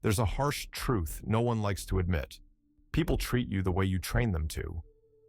There's a harsh truth no one likes to admit. People treat you the way you train them to.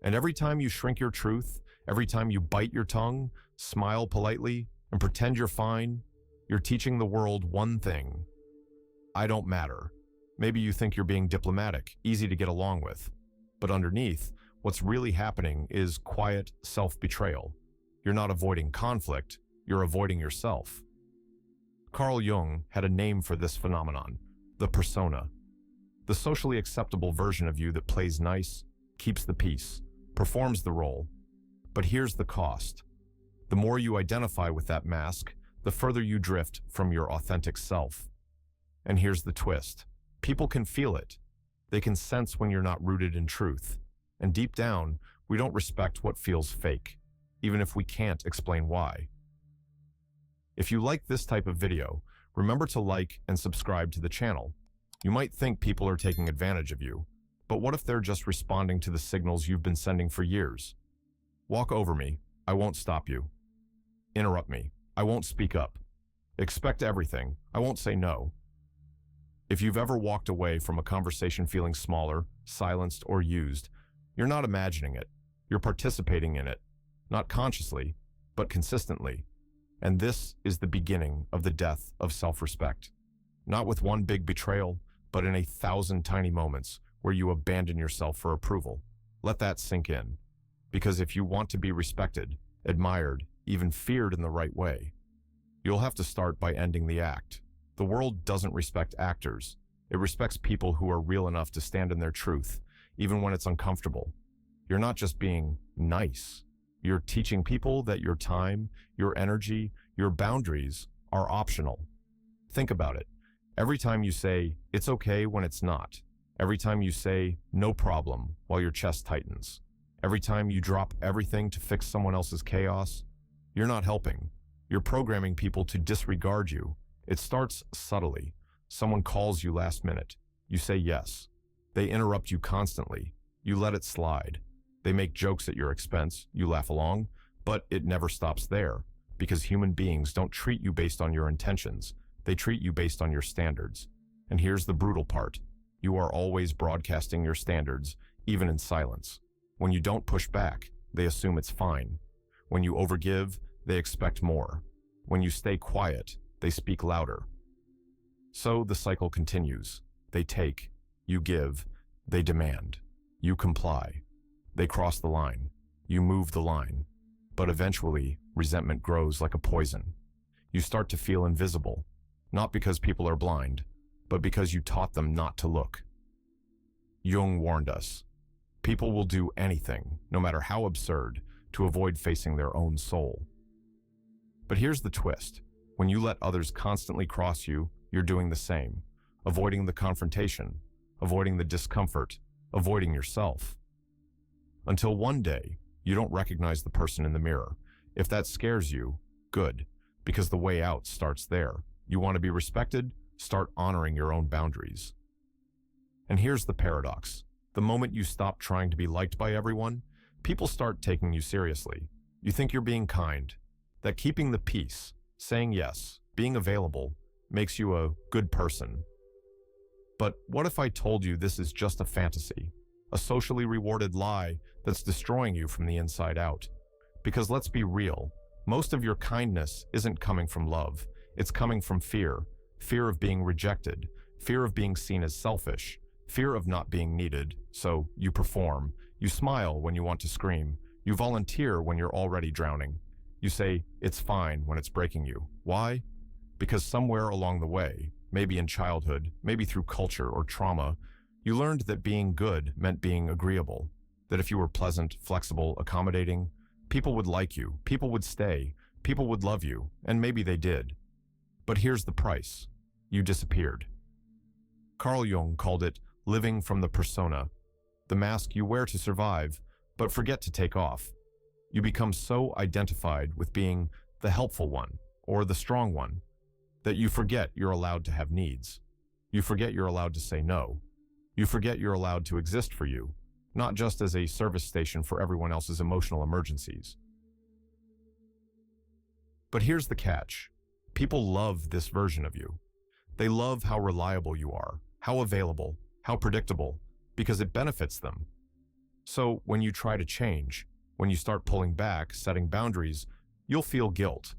And every time you shrink your truth, every time you bite your tongue, smile politely, and pretend you're fine, you're teaching the world one thing. I don't matter. Maybe you think you're being diplomatic, easy to get along with. But underneath, what's really happening is quiet self-betrayal. You're not avoiding conflict, you're avoiding yourself. Carl Jung had a name for this phenomenon, the persona. The socially acceptable version of you that plays nice, keeps the peace, performs the role. But here's the cost. The more you identify with that mask, the further you drift from your authentic self. And here's the twist. People can feel it. They can sense when you're not rooted in truth. And deep down, we don't respect what feels fake, even if we can't explain why. If you like this type of video, remember to like and subscribe to the channel. You might think people are taking advantage of you, but what if they're just responding to the signals you've been sending for years? Walk over me, I won't stop you. Interrupt me, I won't speak up. Expect everything, I won't say no. If you've ever walked away from a conversation feeling smaller, silenced, or used, you're not imagining it. You're participating in it, not consciously, but consistently. And this is the beginning of the death of self-respect. Not with one big betrayal, but in 1,000 tiny moments where you abandon yourself for approval. Let that sink in. Because if you want to be respected, admired, even feared in the right way, you'll have to start by ending the act. The world doesn't respect actors. It respects people who are real enough to stand in their truth, even when it's uncomfortable. You're not just being nice. You're teaching people that your time, your energy, your boundaries are optional. Think about it. Every time you say, it's okay when it's not. Every time you say, no problem, while your chest tightens. Every time you drop everything to fix someone else's chaos, you're not helping. You're programming people to disregard you. It starts subtly. Someone calls you last minute. You say yes. They interrupt you constantly. You let it slide. They make jokes at your expense. You laugh along, but it never stops there because human beings don't treat you based on your intentions. They treat you based on your standards. And here's the brutal part. You are always broadcasting your standards, even in silence. When you don't push back, they assume it's fine. When you overgive, they expect more. When you stay quiet, they speak louder. So the cycle continues. They take, you give, they demand. You comply. They cross the line. You move the line. But eventually, resentment grows like a poison. You start to feel invisible, not because people are blind, but because you taught them not to look. Jung warned us. People will do anything, no matter how absurd, to avoid facing their own soul. But here's the twist. When you let others constantly cross you, you're doing the same, avoiding the confrontation, avoiding the discomfort, avoiding yourself. Until one day, you don't recognize the person in the mirror. If that scares you, good, because the way out starts there. You want to be respected? Start honoring your own boundaries. And here's the paradox. The moment you stop trying to be liked by everyone, people start taking you seriously. You think you're being kind, that keeping the peace, saying yes, being available, makes you a good person. But what if I told you this is just a fantasy, a socially rewarded lie that's destroying you from the inside out? Because let's be real, most of your kindness isn't coming from love. It's coming from fear. Fear of being rejected, fear of being seen as selfish, fear of not being needed. So you perform. You smile when you want to scream. You volunteer when you're already drowning. You say, it's fine when it's breaking you. Why? Because somewhere along the way, maybe in childhood, maybe through culture or trauma, you learned that being good meant being agreeable. That if you were pleasant, flexible, accommodating, people would like you, people would stay, people would love you, and maybe they did. But here's the price. You disappeared. Carl Jung called it living from the persona, the mask you wear to survive, but forget to take off. You become so identified with being the helpful one or the strong one that you forget you're allowed to have needs. You forget you're allowed to say no. You forget you're allowed to exist for you, not just as a service station for everyone else's emotional emergencies. But here's the catch. People love this version of you. They love how reliable you are, how available, how predictable, because it benefits them. So when you try to change, when you start pulling back, setting boundaries, you'll feel guilt.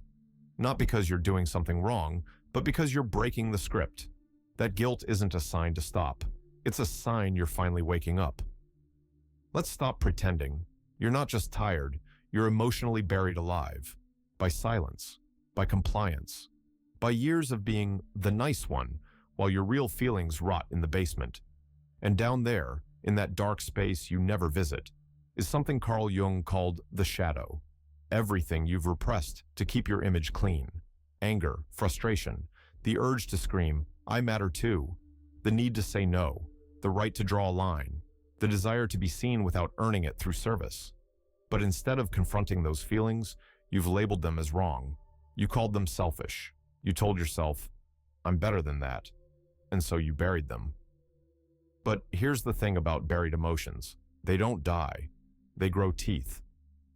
Not because you're doing something wrong, but because you're breaking the script. That guilt isn't a sign to stop. It's a sign you're finally waking up. Let's stop pretending. You're not just tired, you're emotionally buried alive. By silence, by compliance, by years of being the nice one, while your real feelings rot in the basement. And down there, in that dark space you never visit, is something Carl Jung called the shadow. Everything you've repressed to keep your image clean. Anger, frustration, the urge to scream, "I matter too," the need to say no, the right to draw a line, the desire to be seen without earning it through service. But instead of confronting those feelings, you've labeled them as wrong. You called them selfish. You told yourself, "I'm better than that," and so you buried them. But here's the thing about buried emotions. They don't die. They grow teeth.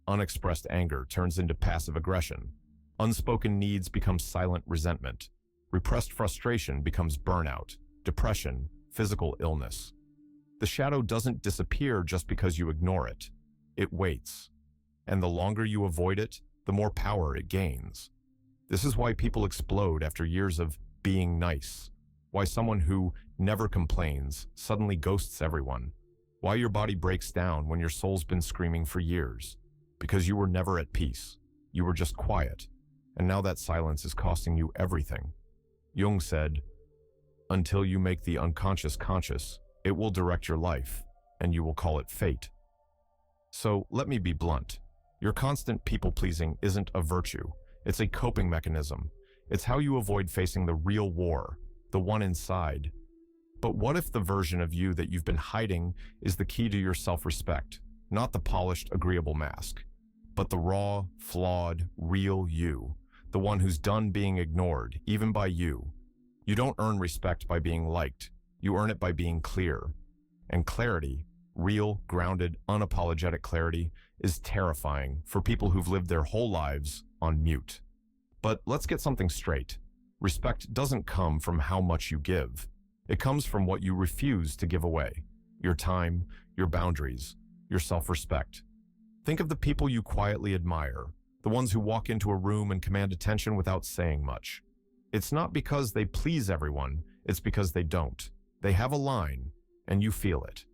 Unexpressed anger turns into passive aggression. Unspoken needs become silent resentment. Repressed frustration becomes burnout, depression, physical illness. The shadow doesn't disappear just because you ignore it. It waits. And the longer you avoid it, the more power it gains. This is why people explode after years of being nice. Why someone who never complains suddenly ghosts everyone. Why your body breaks down when your soul's been screaming for years. Because you were never at peace. You were just quiet. And now that silence is costing you everything. Jung said, "Until you make the unconscious conscious, it will direct your life, and you will call it fate." So let me be blunt. Your constant people-pleasing isn't a virtue. It's a coping mechanism. It's how you avoid facing the real war, the one inside. But what if the version of you that you've been hiding is the key to your self-respect, not the polished, agreeable mask, but the raw, flawed, real you, the one who's done being ignored, even by you? You don't earn respect by being liked. You earn it by being clear. And clarity, real, grounded, unapologetic clarity, is terrifying for people who've lived their whole lives on mute. But let's get something straight. Respect doesn't come from how much you give. It comes from what you refuse to give away. Your time, your boundaries, your self-respect. Think of the people you quietly admire, the ones who walk into a room and command attention without saying much. It's not because they please everyone, it's because they don't. They have a line, and you feel it.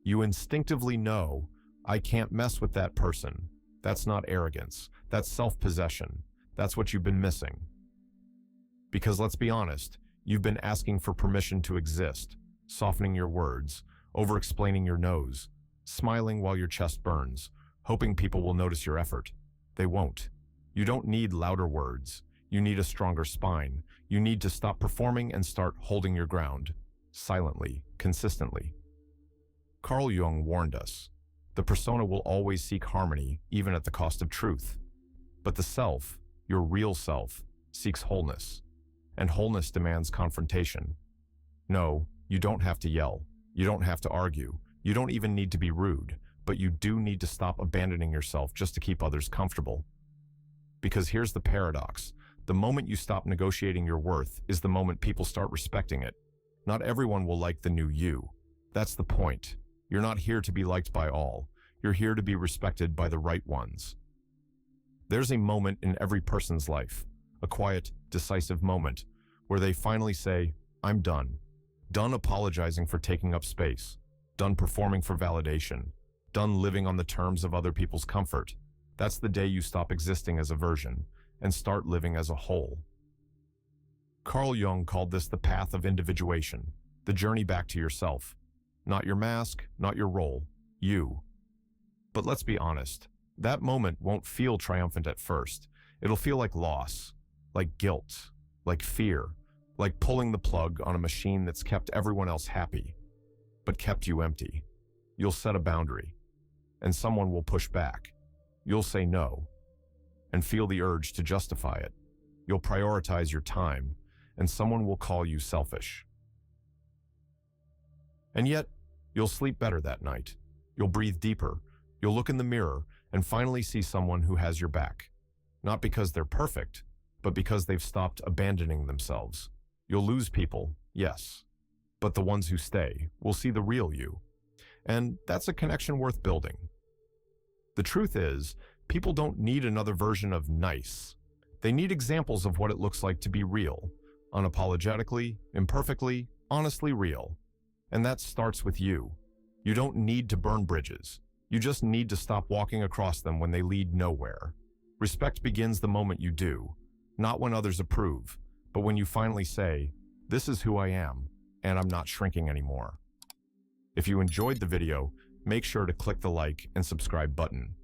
You instinctively know, "I can't mess with that person." That's not arrogance. That's self-possession. That's what you've been missing. Because let's be honest, you've been asking for permission to exist, softening your words, over-explaining your nose, smiling while your chest burns, hoping people will notice your effort. They won't. You don't need louder words. You need a stronger spine. You need to stop performing and start holding your ground, silently, consistently. Carl Jung warned us, the persona will always seek harmony, even at the cost of truth. But the self, your real self, seeks wholeness. And wholeness demands confrontation. No, you don't have to yell. You don't have to argue. You don't even need to be rude. But you do need to stop abandoning yourself just to keep others comfortable. Because here's the paradox. The moment you stop negotiating your worth is the moment people start respecting it. Not everyone will like the new you. That's the point. You're not here to be liked by all. You're here to be respected by the right ones. There's a moment in every person's life, a quiet, decisive moment, where they finally say, "I'm done." Done apologizing for taking up space. Done performing for validation. Done living on the terms of other people's comfort. That's the day you stop existing as a version and start living as a whole. Carl Jung called this the path of individuation, the journey back to yourself. Not your mask, not your role, you. But let's be honest, that moment won't feel triumphant at first. It'll feel like loss, like guilt, like fear, like pulling the plug on a machine that's kept everyone else happy, but kept you empty. You'll set a boundary, and someone will push back. You'll say no, and feel the urge to justify it. You'll prioritize your time, and someone will call you selfish. And yet, you'll sleep better that night. You'll breathe deeper. You'll look in the mirror and finally see someone who has your back. Not because they're perfect, but because they've stopped abandoning themselves. You'll lose people, yes, but the ones who stay will see the real you. And that's a connection worth building. The truth is, people don't need another version of nice. They need examples of what it looks like to be real, unapologetically, imperfectly, honestly real. And that starts with you. You don't need to burn bridges. You just need to stop walking across them when they lead nowhere. Respect begins the moment you do, not when others approve, but when you finally say, "This is who I am, and I'm not shrinking anymore." If you enjoyed the video, make sure to click the like and subscribe button.